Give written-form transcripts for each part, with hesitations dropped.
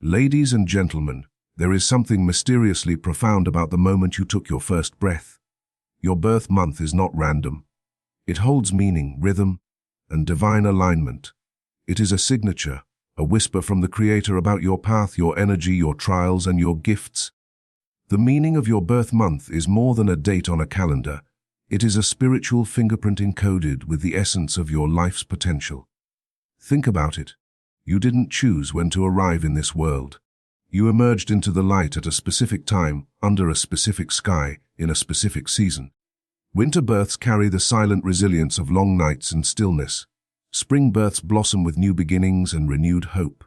Ladies and gentlemen, there is something mysteriously profound about the moment you took your first breath. Your birth month is not random. It holds meaning, rhythm, and divine alignment. It is a signature, a whisper from the Creator about your path, your energy, your trials, and your gifts. The meaning of your birth month is more than a date on a calendar. It is a spiritual fingerprint encoded with the essence of your life's potential. Think about it. You didn't choose when to arrive in this world. You emerged into the light at a specific time, under a specific sky, in a specific season. Winter births carry the silent resilience of long nights and stillness. Spring births blossom with new beginnings and renewed hope.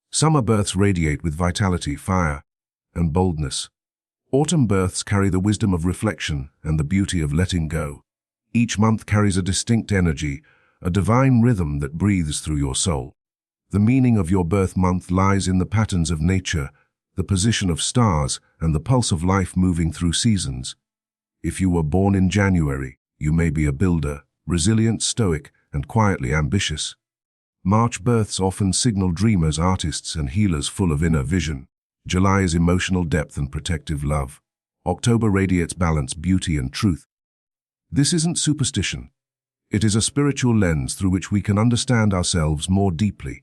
Summer births radiate with vitality, fire, and boldness. Autumn births carry the wisdom of reflection and the beauty of letting go. Each month carries a distinct energy, a divine rhythm that breathes through your soul. The meaning of your birth month lies in the patterns of nature, the position of stars, and the pulse of life moving through seasons. If you were born in January, you may be a builder, resilient, stoic, and quietly ambitious. March births often signal dreamers, artists, and healers full of inner vision. July is emotional depth and protective love. October radiates balance, beauty, and truth. This isn't superstition. It is a spiritual lens through which we can understand ourselves more deeply.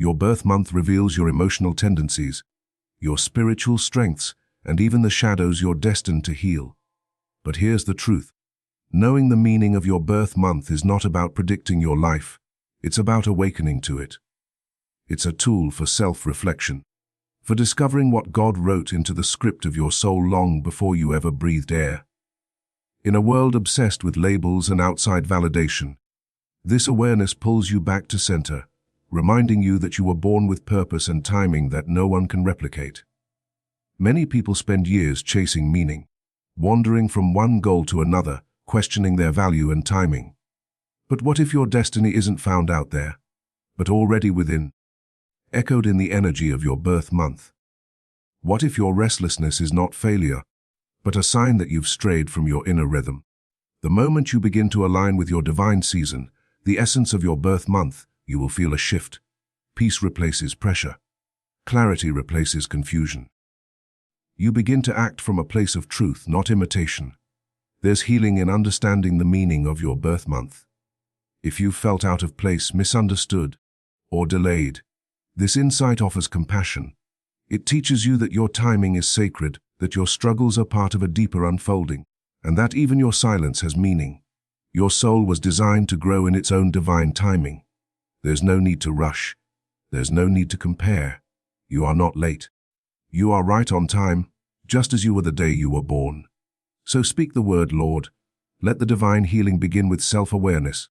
Your birth month reveals your emotional tendencies, your spiritual strengths, and even the shadows you're destined to heal. But here's the truth. Knowing the meaning of your birth month is not about predicting your life. It's about awakening to it. It's a tool for self-reflection, for discovering what God wrote into the script of your soul long before you ever breathed air. In a world obsessed with labels and outside validation, this awareness pulls you back to center, reminding you that you were born with purpose and timing that no one can replicate. Many people spend years chasing meaning, wandering from one goal to another, questioning their value and timing. But what if your destiny isn't found out there, but already within, echoed in the energy of your birth month? What if your restlessness is not failure, but a sign that you've strayed from your inner rhythm? The moment you begin to align with your divine season, the essence of your birth month, you will feel a shift. Peace replaces pressure. Clarity replaces confusion. You begin to act from a place of truth, not imitation. There's healing in understanding the meaning of your birth month. If you've felt out of place, misunderstood, or delayed, this insight offers compassion. It teaches you that your timing is sacred, that your struggles are part of a deeper unfolding, and that even your silence has meaning. Your soul was designed to grow in its own divine timing. There's no need to rush. There's no need to compare. You are not late. You are right on time, just as you were the day you were born. So speak the word, Lord. Let the divine healing begin with self-awareness.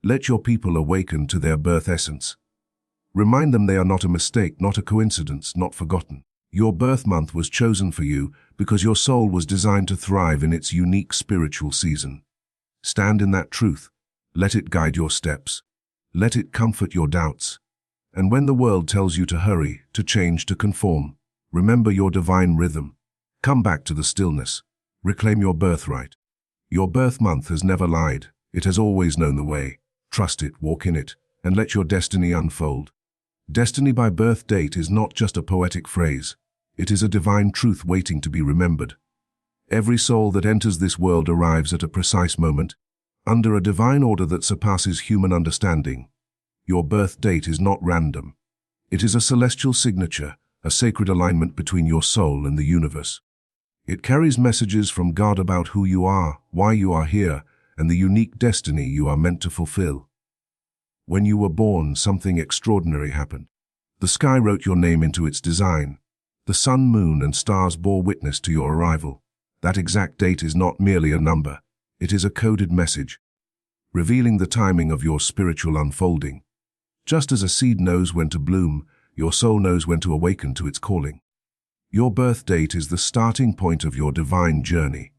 Let your people awaken to their birth essence. Remind them they are not a mistake, not a coincidence, not forgotten. Your birth month was chosen for you because your soul was designed to thrive in its unique spiritual season. Stand in that truth. Let it guide your steps. Let it comfort your doubts. And when the world tells you to hurry, to change, to conform, remember your divine rhythm. Come back to the stillness. Reclaim your birthright. Your birth month has never lied. It has always known the way. Trust it, walk in it, and let your destiny unfold. Destiny by birth date is not just a poetic phrase. It is a divine truth waiting to be remembered. Every soul that enters this world arrives at a precise moment, under a divine order that surpasses human understanding. Your birth date is not random. It is a celestial signature, a sacred alignment between your soul and the universe. It carries messages from God about who you are, why you are here, and the unique destiny you are meant to fulfill. When you were born, something extraordinary happened. The sky wrote your name into its design. The sun, moon, and stars bore witness to your arrival. That exact date is not merely a number. It is a coded message, revealing the timing of your spiritual unfolding. Just as a seed knows when to bloom, your soul knows when to awaken to its calling. Your birth date is the starting point of your divine journey.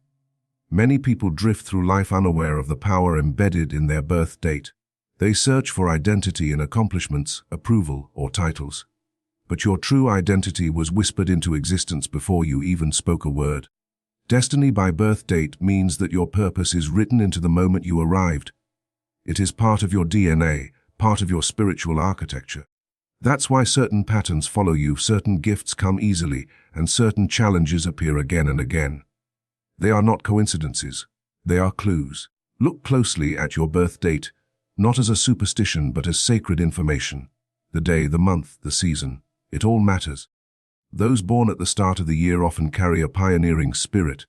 Many people drift through life unaware of the power embedded in their birth date. They search for identity in accomplishments, approval, or titles. But your true identity was whispered into existence before you even spoke a word. Destiny by birth date means that your purpose is written into the moment you arrived. It is part of your DNA, part of your spiritual architecture. That's why certain patterns follow you, certain gifts come easily, and certain challenges appear again and again. They are not coincidences. They are clues. Look closely at your birth date, not as a superstition but as sacred information. The day, the month, the season, it all matters. Those born at the start of the year often carry a pioneering spirit.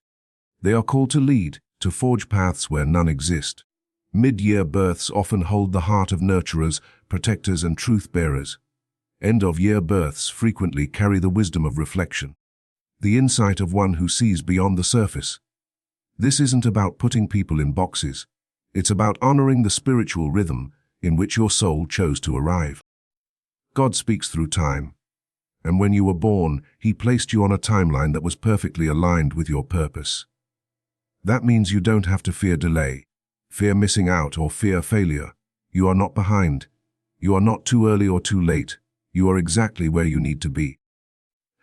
They are called to lead, to forge paths where none exist. Mid-year births often hold the heart of nurturers, protectors, and truth-bearers. End-of-year births frequently carry the wisdom of reflection, the insight of one who sees beyond the surface. This isn't about putting people in boxes. It's about honoring the spiritual rhythm in which your soul chose to arrive. God speaks through time, and when you were born, He placed you on a timeline that was perfectly aligned with your purpose. That means you don't have to fear delay, fear missing out, or fear failure. You are not behind. You are not too early or too late. You are exactly where you need to be.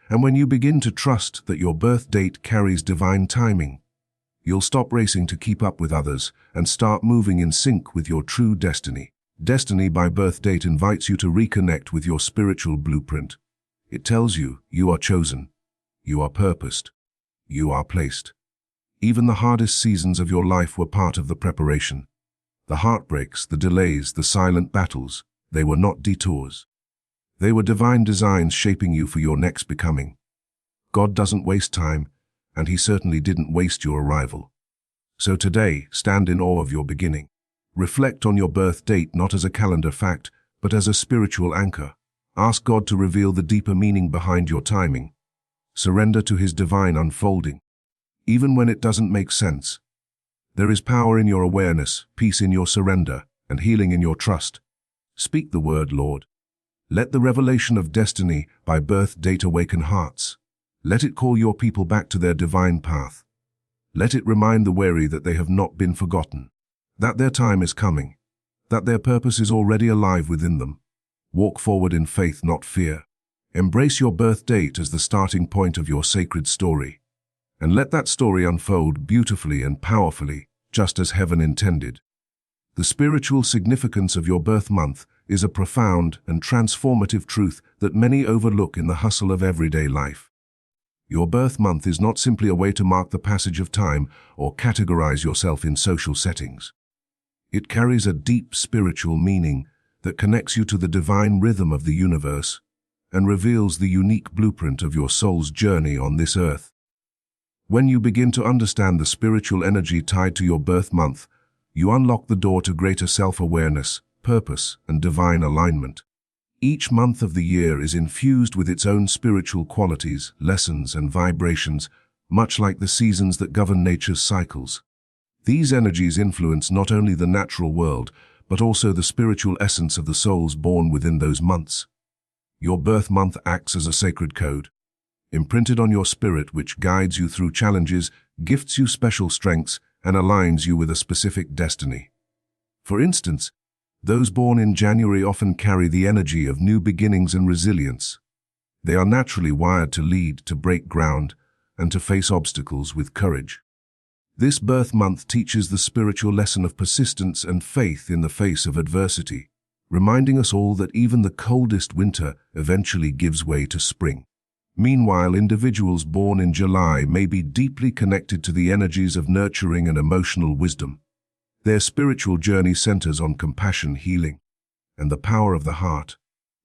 And when you begin to trust that your birth date carries divine timing, you'll stop racing to keep up with others and start moving in sync with your true destiny. Destiny by birth date invites you to reconnect with your spiritual blueprint. It tells you you are chosen, you are purposed, you are placed. Even the hardest seasons of your life were part of the preparation. The heartbreaks, the delays, the silent battles, they were not detours. They were divine designs shaping you for your next becoming. God doesn't waste time, and He certainly didn't waste your arrival. So today, stand in awe of your beginning. Reflect on your birth date not as a calendar fact, but as a spiritual anchor. Ask God to reveal the deeper meaning behind your timing. Surrender to His divine unfolding, even when it doesn't make sense. There is power in your awareness, peace in your surrender, and healing in your trust. Speak the word, Lord. Let the revelation of destiny by birth date awaken hearts. Let it call your people back to their divine path. Let it remind the weary that they have not been forgotten, that their time is coming, that their purpose is already alive within them. Walk forward in faith, not fear. Embrace your birth date as the starting point of your sacred story, and let that story unfold beautifully and powerfully, just as heaven intended. The spiritual significance of your birth month is a profound and transformative truth that many overlook in the hustle of everyday life. Your birth month is not simply a way to mark the passage of time or categorize yourself in social settings. It carries a deep spiritual meaning that connects you to the divine rhythm of the universe and reveals the unique blueprint of your soul's journey on this earth. When you begin to understand the spiritual energy tied to your birth month, you unlock the door to greater self-awareness, purpose, and divine alignment. Each month of the year is infused with its own spiritual qualities, lessons, and vibrations, much like the seasons that govern nature's cycles. These energies influence not only the natural world, but also the spiritual essence of the souls born within those months. Your birth month acts as a sacred code, imprinted on your spirit, which guides you through challenges, gifts you special strengths, and aligns you with a specific destiny. For instance, those born in January often carry the energy of new beginnings and resilience. They are naturally wired to lead, to break ground, and to face obstacles with courage. This birth month teaches the spiritual lesson of persistence and faith in the face of adversity, reminding us all that even the coldest winter eventually gives way to spring. Meanwhile, individuals born in July may be deeply connected to the energies of nurturing and emotional wisdom. Their spiritual journey centers on compassion, healing, and the power of the heart.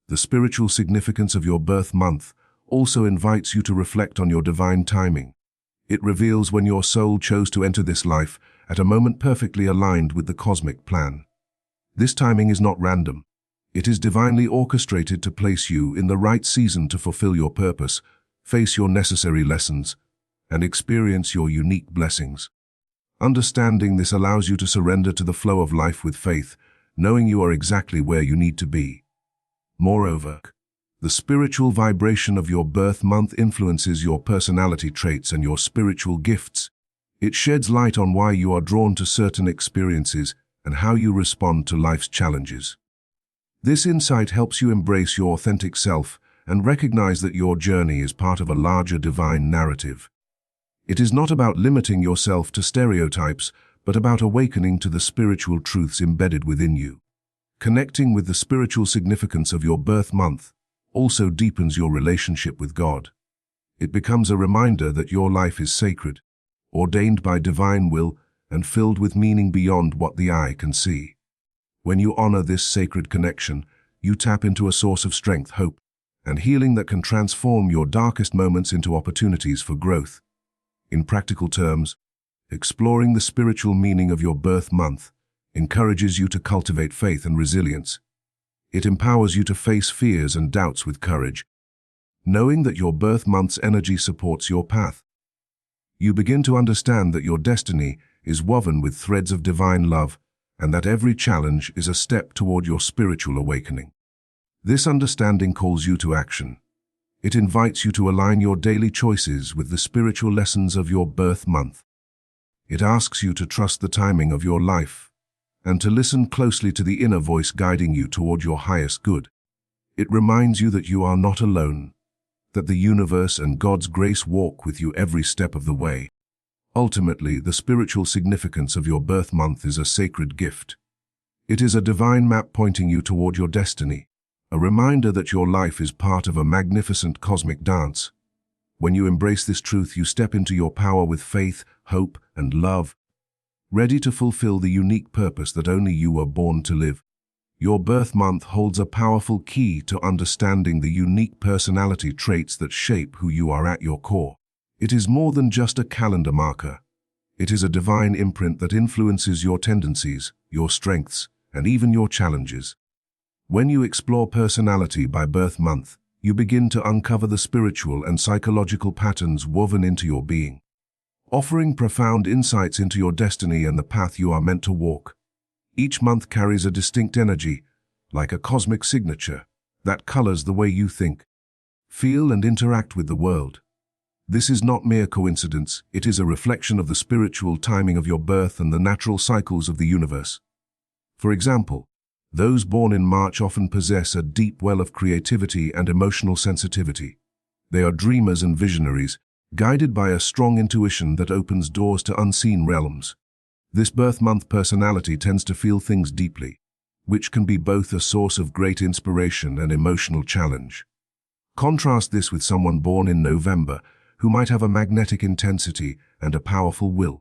The spiritual significance of your birth month also invites you to reflect on your divine timing. It reveals when your soul chose to enter this life at a moment perfectly aligned with the cosmic plan. This timing is not random. It is divinely orchestrated to place you in the right season to fulfill your purpose, face your necessary lessons, and experience your unique blessings. Understanding this allows you to surrender to the flow of life with faith, knowing you are exactly where you need to be. Moreover, the spiritual vibration of your birth month influences your personality traits and your spiritual gifts. It sheds light on why you are drawn to certain experiences and how you respond to life's challenges. This insight helps you embrace your authentic self and recognize that your journey is part of a larger divine narrative. It is not about limiting yourself to stereotypes, but about awakening to the spiritual truths embedded within you. Connecting with the spiritual significance of your birth month also deepens your relationship with God. It becomes a reminder that your life is sacred, ordained by divine will, and filled with meaning beyond what the eye can see. When you honor this sacred connection, you tap into a source of strength, hope, and healing that can transform your darkest moments into opportunities for growth. In practical terms, exploring the spiritual meaning of your birth month encourages you to cultivate faith and resilience. It empowers you to face fears and doubts with courage, knowing that your birth month's energy supports your path. You begin to understand that your destiny is woven with threads of divine love, and that every challenge is a step toward your spiritual awakening. This understanding calls you to action. It invites you to align your daily choices with the spiritual lessons of your birth month. It asks you to trust the timing of your life and to listen closely to the inner voice guiding you toward your highest good. It reminds you that you are not alone, that the universe and God's grace walk with you every step of the way. Ultimately, the spiritual significance of your birth month is a sacred gift. It is a divine map pointing you toward your destiny, a reminder that your life is part of a magnificent cosmic dance. When you embrace this truth, you step into your power with faith, hope, and love, ready to fulfill the unique purpose that only you were born to live. Your birth month holds a powerful key to understanding the unique personality traits that shape who you are at your core. It is more than just a calendar marker. It is a divine imprint that influences your tendencies, your strengths, and even your challenges. When you explore personality by birth month, you begin to uncover the spiritual and psychological patterns woven into your being, offering profound insights into your destiny and the path you are meant to walk. Each month carries a distinct energy, like a cosmic signature, that colors the way you think, feel, and interact with the world. This is not mere coincidence, it is a reflection of the spiritual timing of your birth and the natural cycles of the universe. For example, those born in March often possess a deep well of creativity and emotional sensitivity. They are dreamers and visionaries, guided by a strong intuition that opens doors to unseen realms. This birth month personality tends to feel things deeply, which can be both a source of great inspiration and emotional challenge. Contrast this with someone born in November, who might have a magnetic intensity and a powerful will.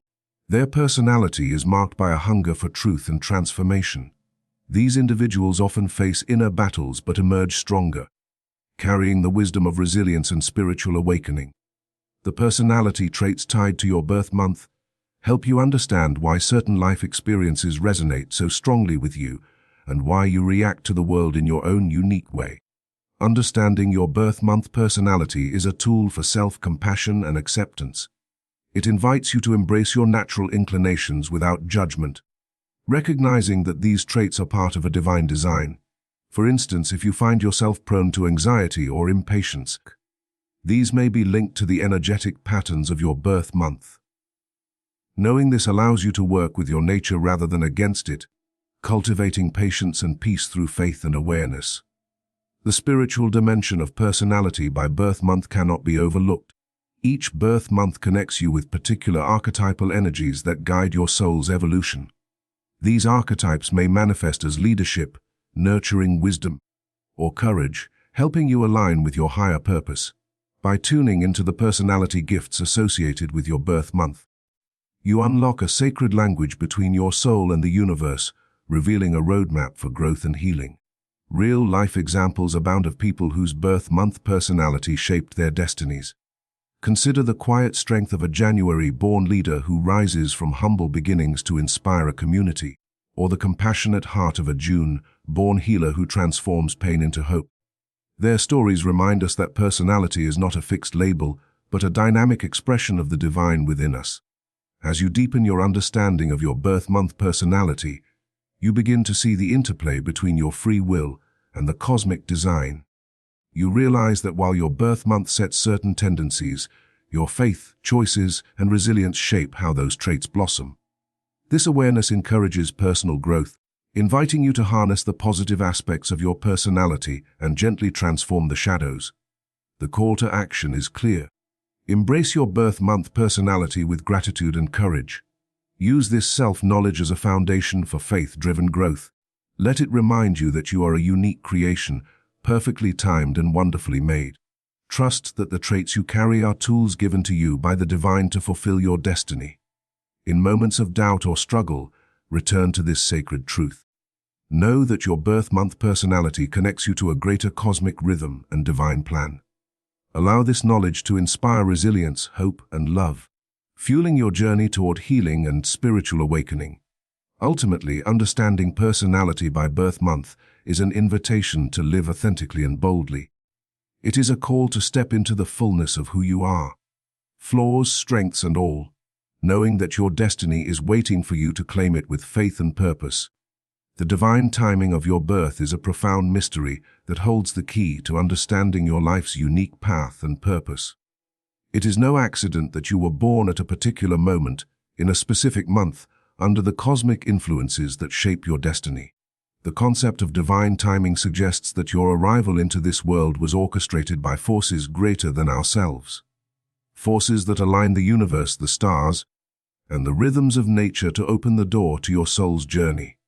Their personality is marked by a hunger for truth and transformation. These individuals often face inner battles but emerge stronger, carrying the wisdom of resilience and spiritual awakening. The personality traits tied to your birth month help you understand why certain life experiences resonate so strongly with you and why you react to the world in your own unique way. Understanding your birth month personality is a tool for self-compassion and acceptance. It invites you to embrace your natural inclinations without judgment, recognizing that these traits are part of a divine design. For instance, if you find yourself prone to anxiety or impatience, these may be linked to the energetic patterns of your birth month. Knowing this allows you to work with your nature rather than against it, cultivating patience and peace through faith and awareness. The spiritual dimension of personality by birth month cannot be overlooked. Each birth month connects you with particular archetypal energies that guide your soul's evolution. These archetypes may manifest as leadership, nurturing wisdom, or courage, helping you align with your higher purpose. By tuning into the personality gifts associated with your birth month, you unlock a sacred language between your soul and the universe, revealing a roadmap for growth and healing. Real-life examples abound of people whose birth month personality shaped their destinies. Consider the quiet strength of a January-born leader who rises from humble beginnings to inspire a community, or the compassionate heart of a June-born healer who transforms pain into hope. Their stories remind us that personality is not a fixed label, but a dynamic expression of the divine within us. As you deepen your understanding of your birth month personality, you begin to see the interplay between your free will and the cosmic design. You realize that while your birth month sets certain tendencies, your faith, choices, and resilience shape how those traits blossom. This awareness encourages personal growth, inviting you to harness the positive aspects of your personality and gently transform the shadows. The call to action is clear. Embrace your birth month personality with gratitude and courage. Use this self-knowledge as a foundation for faith-driven growth. Let it remind you that you are a unique creation, perfectly timed and wonderfully made. Trust that the traits you carry are tools given to you by the divine to fulfill your destiny. In moments of doubt or struggle, return to this sacred truth. Know that your birth month personality connects you to a greater cosmic rhythm and divine plan. Allow this knowledge to inspire resilience, hope, and love, fueling your journey toward healing and spiritual awakening. Ultimately, understanding personality by birth month is an invitation to live authentically and boldly. It is a call to step into the fullness of who you are, flaws, strengths, and all, knowing that your destiny is waiting for you to claim it with faith and purpose. The divine timing of your birth is a profound mystery that holds the key to understanding your life's unique path and purpose. It is no accident that you were born at a particular moment, in a specific month, under the cosmic influences that shape your destiny. The concept of divine timing suggests that your arrival into this world was orchestrated by forces greater than ourselves. Forces that align the universe, the stars, and the rhythms of nature to open the door to your soul's journey.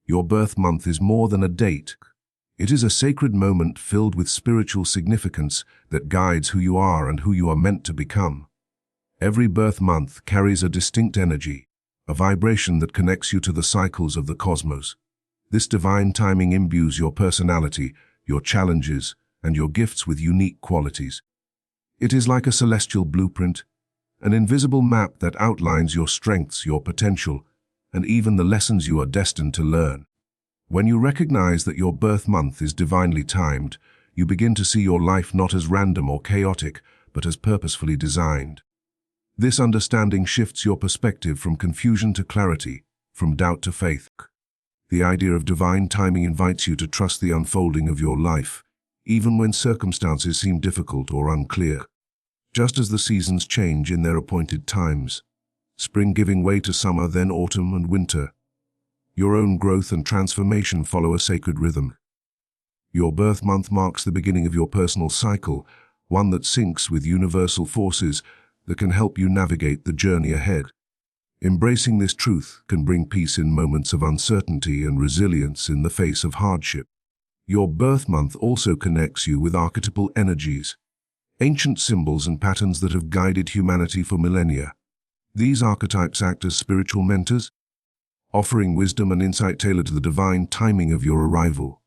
Your birth month is more than a date. It is a sacred moment filled with spiritual significance that guides who you are and who you are meant to become. Every birth month carries a distinct energy, a vibration that connects you to the cycles of the cosmos. This divine timing imbues your personality, your challenges, and your gifts with unique qualities. It is like a celestial blueprint, an invisible map that outlines your strengths, your potential, and even the lessons you are destined to learn. When you recognize that your birth month is divinely timed, you begin to see your life not as random or chaotic, but as purposefully designed. This understanding shifts your perspective from confusion to clarity, from doubt to faith. The idea of divine timing invites you to trust the unfolding of your life, even when circumstances seem difficult or unclear. Just as the seasons change in their appointed times, spring giving way to summer, then autumn and winter, your own growth and transformation follow a sacred rhythm. Your birth month marks the beginning of your personal cycle, one that syncs with universal forces that can help you navigate the journey ahead. Embracing this truth can bring peace in moments of uncertainty and resilience in the face of hardship. Your birth month also connects you with archetypal energies, ancient symbols and patterns that have guided humanity for millennia. These archetypes act as spiritual mentors, offering wisdom and insight tailored to the divine timing of your arrival.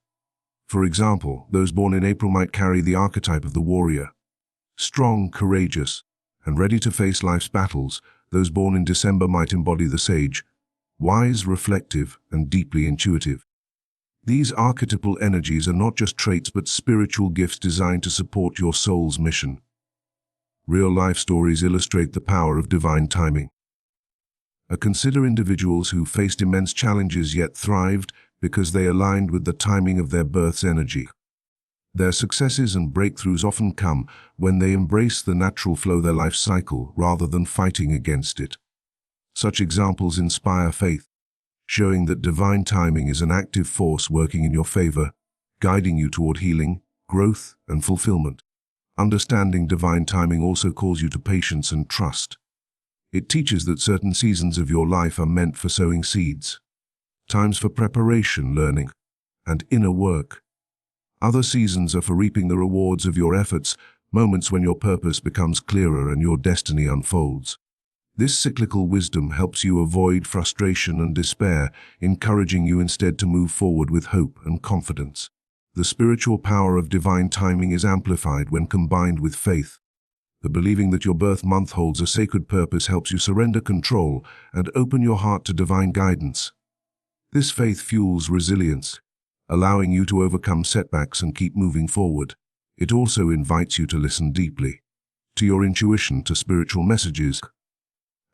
For example, those born in April might carry the archetype of the warrior, strong, courageous, and ready to face life's battles. Those born in December might embody the sage, wise, reflective, and deeply intuitive. These archetypal energies are not just traits but spiritual gifts designed to support your soul's mission. Real-life stories illustrate the power of divine timing. Consider individuals who faced immense challenges yet thrived because they aligned with the timing of their birth's energy. Their successes and breakthroughs often come when they embrace the natural flow of their life cycle rather than fighting against it. Such examples inspire faith, showing that divine timing is an active force working in your favor, guiding you toward healing, growth, and fulfillment. Understanding divine timing also calls you to patience and trust. It teaches that certain seasons of your life are meant for sowing seeds, times for preparation, learning, and inner work. Other seasons are for reaping the rewards of your efforts, moments when your purpose becomes clearer and your destiny unfolds. This cyclical wisdom helps you avoid frustration and despair, encouraging you instead to move forward with hope and confidence. The spiritual power of divine timing is amplified when combined with faith. The believing that your birth month holds a sacred purpose helps you surrender control and open your heart to divine guidance. This faith fuels resilience, allowing you to overcome setbacks and keep moving forward. It also invites you to listen deeply to your intuition, to spiritual messages,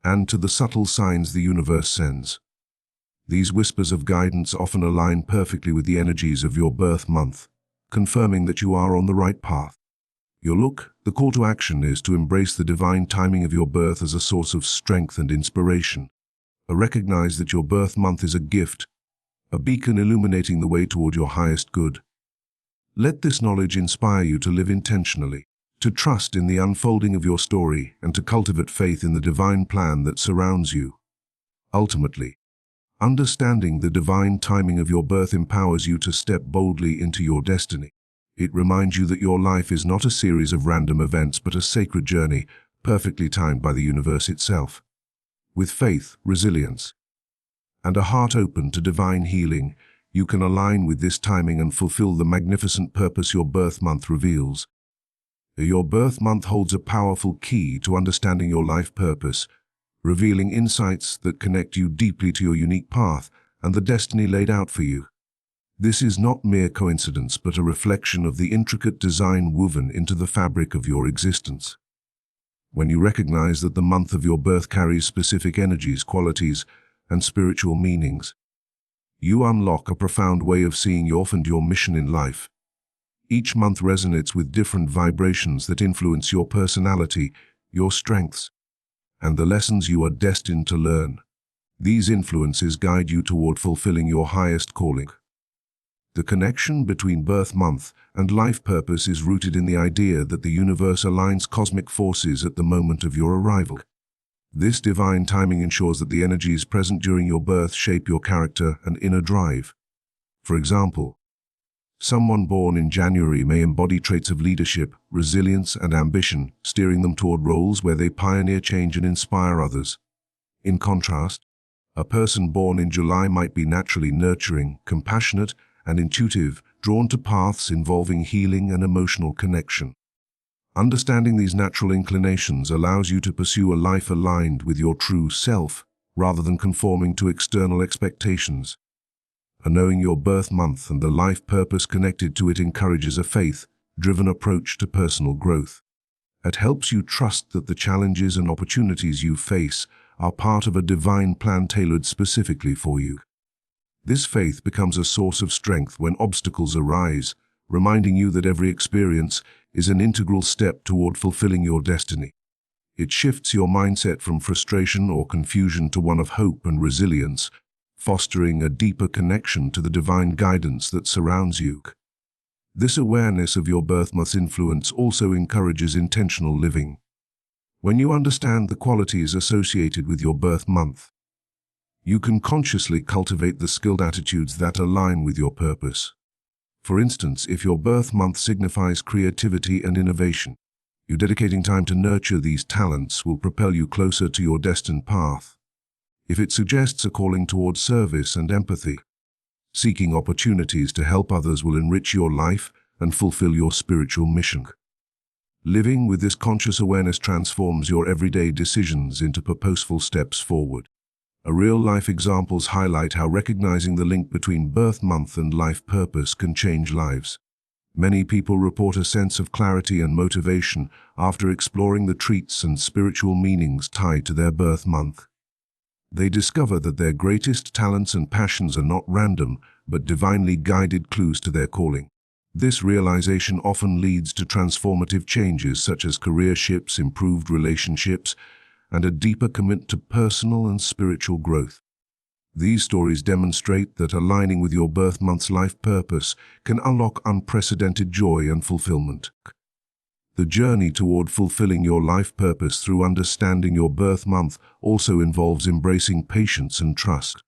and to the subtle signs the universe sends. These whispers of guidance often align perfectly with the energies of your birth month, confirming that you are on the right path. The call to action is to embrace the divine timing of your birth as a source of strength and inspiration. Recognize that your birth month is a gift, a beacon illuminating the way toward your highest good. Let this knowledge inspire you to live intentionally, to trust in the unfolding of your story, and to cultivate faith in the divine plan that surrounds you. Ultimately, Understanding the divine timing of your birth empowers you to step boldly into your destiny. It reminds you that your life is not a series of random events but a sacred journey, perfectly timed by the universe itself. With faith, resilience, and a heart open to divine healing, you can align with this timing and fulfill the magnificent purpose your birth month reveals. Your birth month holds a powerful key to understanding your life purpose, revealing insights that connect you deeply to your unique path and the destiny laid out for you. This is not mere coincidence, but a reflection of the intricate design woven into the fabric of your existence. When you recognize that the month of your birth carries specific energies, qualities, and spiritual meanings, you unlock a profound way of seeing your mission in life. Each month resonates with different vibrations that influence your personality, your strengths, and the lessons you are destined to learn. These influences guide you toward fulfilling your highest calling. The connection between birth month and life purpose is rooted in the idea that the universe aligns cosmic forces at the moment of your arrival. This divine timing ensures that the energies present during your birth shape your character and inner drive. For example, someone born in January may embody traits of leadership, resilience, and ambition, steering them toward roles where they pioneer change and inspire others. In contrast, a person born in July might be naturally nurturing, compassionate, and intuitive, drawn to paths involving healing and emotional connection. Understanding these natural inclinations allows you to pursue a life aligned with your true self, rather than conforming to external expectations. Knowing your birth month and the life purpose connected to it encourages a faith-driven approach to personal growth. It helps you trust that the challenges and opportunities you face are part of a divine plan tailored specifically for you. This faith becomes a source of strength when obstacles arise, reminding you that every experience is an integral step toward fulfilling your destiny. It shifts your mindset from frustration or confusion to one of hope and resilience, fostering a deeper connection to the divine guidance that surrounds you. This awareness of your birth month's influence also encourages intentional living. When you understand the qualities associated with your birth month, you can consciously cultivate the skilled attitudes that align with your purpose. For instance, if your birth month signifies creativity and innovation, you dedicating time to nurture these talents will propel you closer to your destined path. If it suggests a calling towards service and empathy, seeking opportunities to help others will enrich your life and fulfill your spiritual mission. Living with this conscious awareness transforms your everyday decisions into purposeful steps forward. Real-life examples highlight how recognizing the link between birth month and life purpose can change lives. Many people report a sense of clarity and motivation after exploring the traits and spiritual meanings tied to their birth month. They discover that their greatest talents and passions are not random, but divinely guided clues to their calling. This realization often leads to transformative changes such as career shifts, improved relationships, and a deeper commitment to personal and spiritual growth. These stories demonstrate that aligning with your birth month's life purpose can unlock unprecedented joy and fulfillment. The journey toward fulfilling your life purpose through understanding your birth month also involves embracing patience and trust.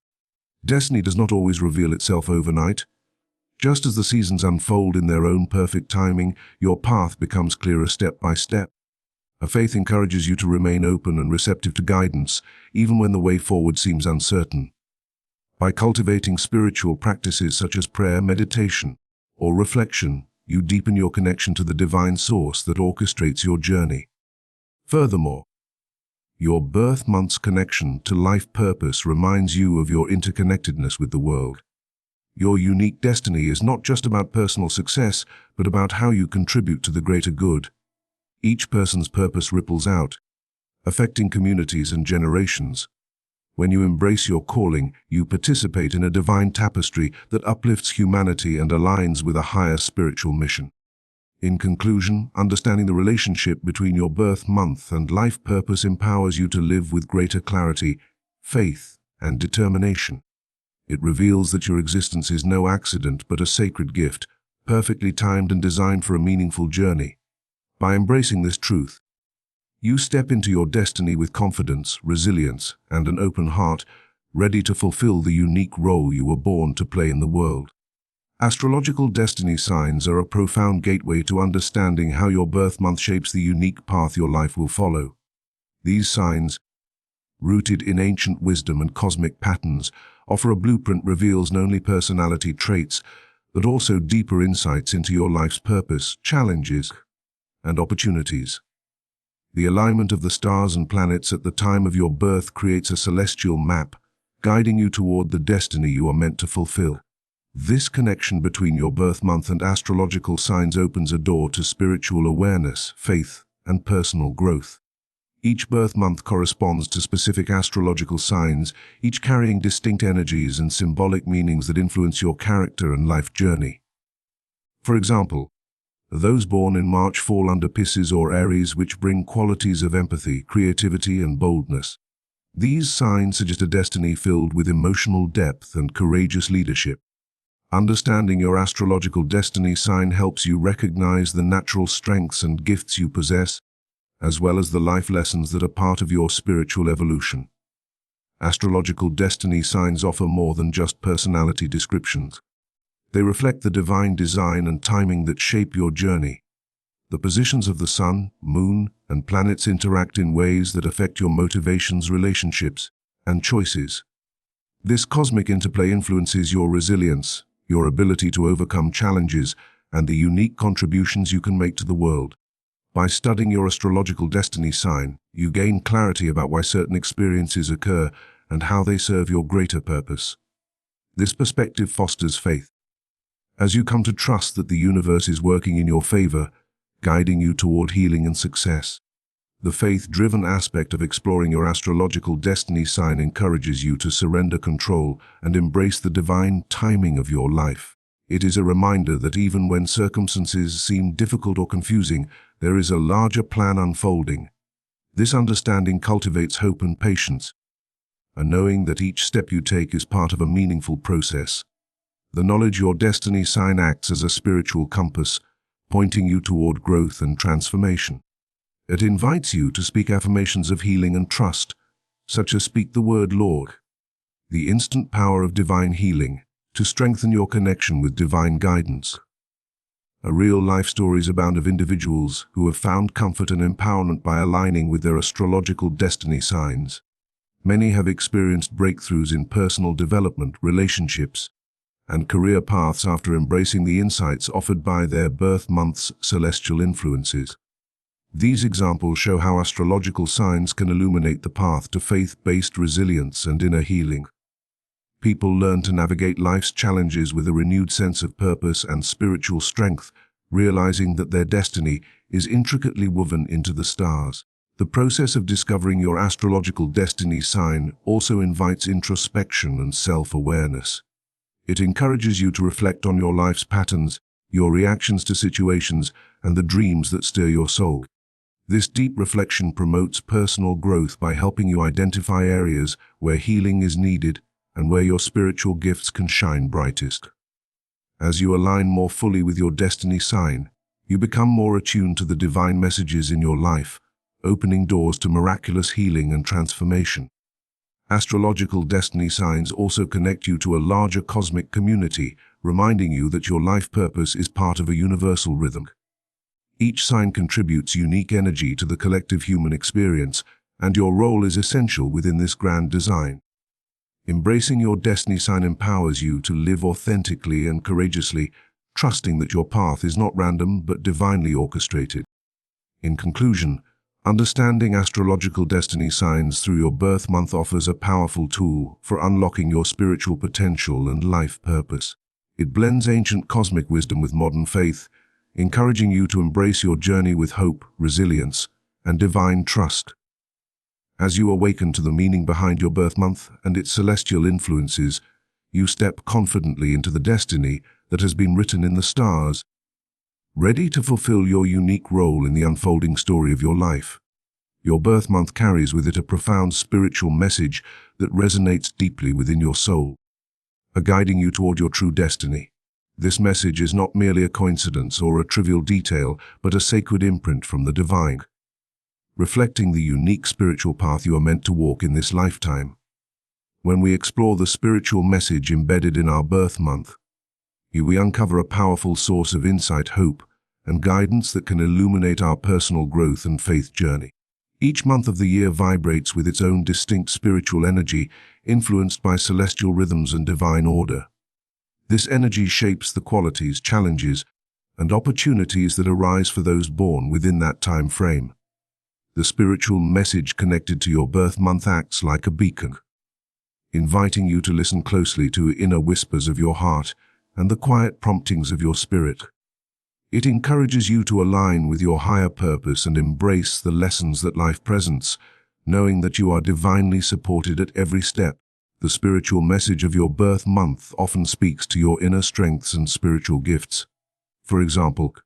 Destiny does not always reveal itself overnight. Just as the seasons unfold in their own perfect timing, your path becomes clearer step by step. A faith encourages you to remain open and receptive to guidance, even when the way forward seems uncertain. By cultivating spiritual practices such as prayer, meditation, or reflection, you deepen your connection to the divine source that orchestrates your journey. Furthermore, your birth month's connection to life purpose reminds you of your interconnectedness with the world. Your unique destiny is not just about personal success, but about how you contribute to the greater good. Each person's purpose ripples out, affecting communities and generations. When you embrace your calling, you participate in a divine tapestry that uplifts humanity and aligns with a higher spiritual mission. In conclusion, understanding the relationship between your birth month and life purpose empowers you to live with greater clarity, faith, and determination. It reveals that your existence is no accident but a sacred gift, perfectly timed and designed for a meaningful journey. By embracing this truth, you step into your destiny with confidence, resilience, and an open heart, ready to fulfill the unique role you were born to play in the world. Astrological destiny signs are a profound gateway to understanding how your birth month shapes the unique path your life will follow. These signs, rooted in ancient wisdom and cosmic patterns, offer a blueprint reveals not only personality traits, but also deeper insights into your life's purpose, challenges, and opportunities. The alignment of the stars and planets at the time of your birth creates a celestial map, guiding you toward the destiny you are meant to fulfill. This connection between your birth month and astrological signs opens a door to spiritual awareness, faith, and personal growth. Each birth month corresponds to specific astrological signs, each carrying distinct energies and symbolic meanings that influence your character and life journey. For example, those born in March fall under Pisces or Aries, which bring qualities of empathy, creativity, and boldness. These signs suggest a destiny filled with emotional depth and courageous leadership. Understanding your astrological destiny sign helps you recognize the natural strengths and gifts you possess, as well as the life lessons that are part of your spiritual evolution. Astrological destiny signs offer more than just personality descriptions. They reflect the divine design and timing that shape your journey. The positions of the sun, moon, and planets interact in ways that affect your motivations, relationships, and choices. This cosmic interplay influences your resilience, your ability to overcome challenges, and the unique contributions you can make to the world. By studying your astrological destiny sign, you gain clarity about why certain experiences occur and how they serve your greater purpose. This perspective fosters faith, as you come to trust that the universe is working in your favor, guiding you toward healing and success. The faith-driven aspect of exploring your astrological destiny sign encourages you to surrender control and embrace the divine timing of your life. It is a reminder that even when circumstances seem difficult or confusing, there is a larger plan unfolding. This understanding cultivates hope and patience, and knowing that each step you take is part of a meaningful process. The knowledge your destiny sign acts as a spiritual compass, pointing you toward growth and transformation. It invites you to speak affirmations of healing and trust, such as speak the word Lord, the instant power of divine healing, to strengthen your connection with divine guidance. A real-life stories abound of individuals who have found comfort and empowerment by aligning with their astrological destiny signs. Many have experienced breakthroughs in personal development, relationships, and career paths after embracing the insights offered by their birth month's celestial influences. These examples show how astrological signs can illuminate the path to faith-based resilience and inner healing. People learn to navigate life's challenges with a renewed sense of purpose and spiritual strength, realizing that their destiny is intricately woven into the stars. The process of discovering your astrological destiny sign also invites introspection and self-awareness. It encourages you to reflect on your life's patterns, your reactions to situations, and the dreams that stir your soul. This deep reflection promotes personal growth by helping you identify areas where healing is needed and where your spiritual gifts can shine brightest. As you align more fully with your destiny sign, you become more attuned to the divine messages in your life, opening doors to miraculous healing and transformation. Astrological destiny signs also connect you to a larger cosmic community, reminding you that your life purpose is part of a universal rhythm. Each sign contributes unique energy to the collective human experience, and your role is essential within this grand design. Embracing your destiny sign empowers you to live authentically and courageously, trusting that your path is not random but divinely orchestrated. In conclusion, understanding astrological destiny signs through your birth month offers a powerful tool for unlocking your spiritual potential and life purpose. It blends ancient cosmic wisdom with modern faith, encouraging you to embrace your journey with hope, resilience, and divine trust. As you awaken to the meaning behind your birth month and its celestial influences, you step confidently into the destiny that has been written in the stars, ready to fulfill your unique role in the unfolding story of your life. Your birth month carries with it a profound spiritual message that resonates deeply within your soul, guiding you toward your true destiny. This message is not merely a coincidence or a trivial detail, but a sacred imprint from the divine, reflecting the unique spiritual path you are meant to walk in this lifetime. When we explore the spiritual message embedded in our birth month, we uncover a powerful source of insight, hope, and guidance that can illuminate our personal growth and faith journey. Each month of the year vibrates with its own distinct spiritual energy, influenced by celestial rhythms and divine order. This energy shapes the qualities, challenges, and opportunities that arise for those born within that time frame. The spiritual message connected to your birth month acts like a beacon, inviting you to listen closely to inner whispers of your heart and the quiet promptings of your spirit. It encourages you to align with your higher purpose and embrace the lessons that life presents, knowing that you are divinely supported at every step. The spiritual message of your birth month often speaks to your inner strengths and spiritual gifts. For example,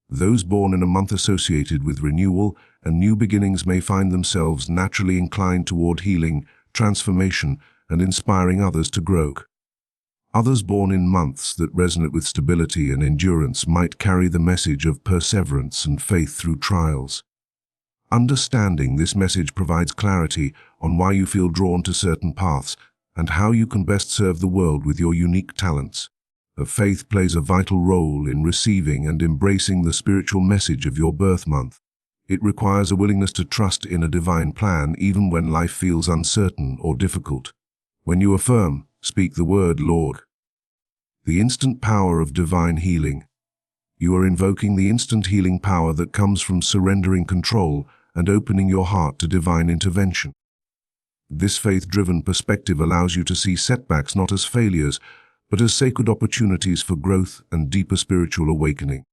those born in a month associated with renewal and new beginnings may find themselves naturally inclined toward healing, transformation, and inspiring others to grow. Others born in months that resonate with stability and endurance might carry the message of perseverance and faith through trials. Understanding this message provides clarity on why you feel drawn to certain paths and how you can best serve the world with your unique talents. Faith plays a vital role in receiving and embracing the spiritual message of your birth month. It requires a willingness to trust in a divine plan even when life feels uncertain or difficult. When you affirm, speak the word Lord, the instant power of divine healing, you are invoking the instant healing power that comes from surrendering control and opening your heart to divine intervention. This faith-driven perspective allows you to see setbacks not as failures, but as sacred opportunities for growth and deeper spiritual awakening.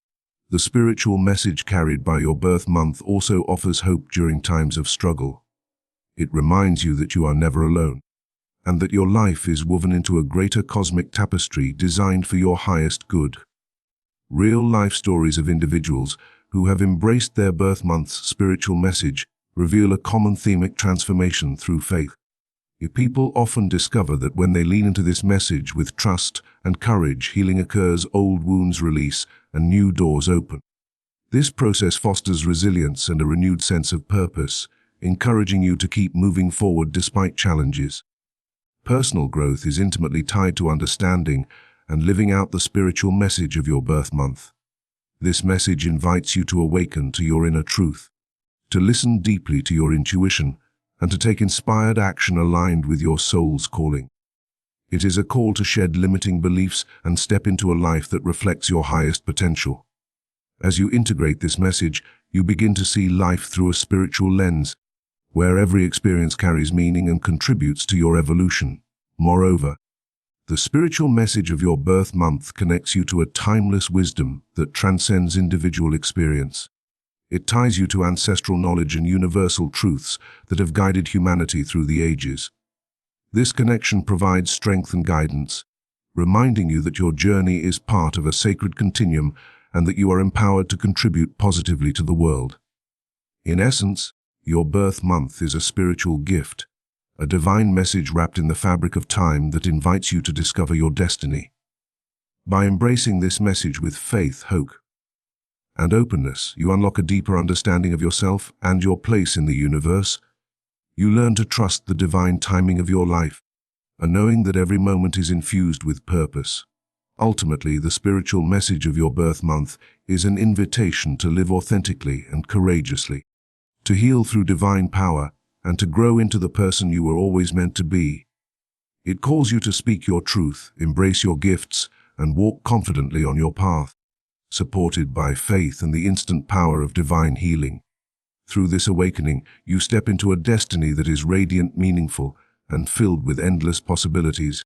The spiritual message carried by your birth month also offers hope during times of struggle. It reminds you that you are never alone, and that your life is woven into a greater cosmic tapestry designed for your highest good. Real-life stories of individuals who have embraced their birth month's spiritual message reveal a common thematic transformation through faith. People often discover that when they lean into this message with trust and courage, healing occurs, old wounds release, and new doors open. This process fosters resilience and a renewed sense of purpose, encouraging you to keep moving forward despite challenges. Personal growth is intimately tied to understanding and living out the spiritual message of your birth month. This message invites you to awaken to your inner truth, to listen deeply to your intuition, and to take inspired action aligned with your soul's calling. It is a call to shed limiting beliefs and step into a life that reflects your highest potential. As you integrate this message, you begin to see life through a spiritual lens, where every experience carries meaning and contributes to your evolution. Moreover, the spiritual message of your birth month connects you to a timeless wisdom that transcends individual experience. It ties you to ancestral knowledge and universal truths that have guided humanity through the ages. This connection provides strength and guidance, reminding you that your journey is part of a sacred continuum and that you are empowered to contribute positively to the world. In essence, your birth month is a spiritual gift, a divine message wrapped in the fabric of time that invites you to discover your destiny. By embracing this message with faith, hope, and openness, you unlock a deeper understanding of yourself and your place in the universe. You learn to trust the divine timing of your life, and knowing that every moment is infused with purpose. Ultimately, the spiritual message of your birth month is an invitation to live authentically and courageously, to heal through divine power, and to grow into the person you were always meant to be. It calls you to speak your truth, embrace your gifts, and walk confidently on your path, supported by faith and the instant power of divine healing. Through this awakening, you step into a destiny that is radiant, meaningful, and filled with endless possibilities.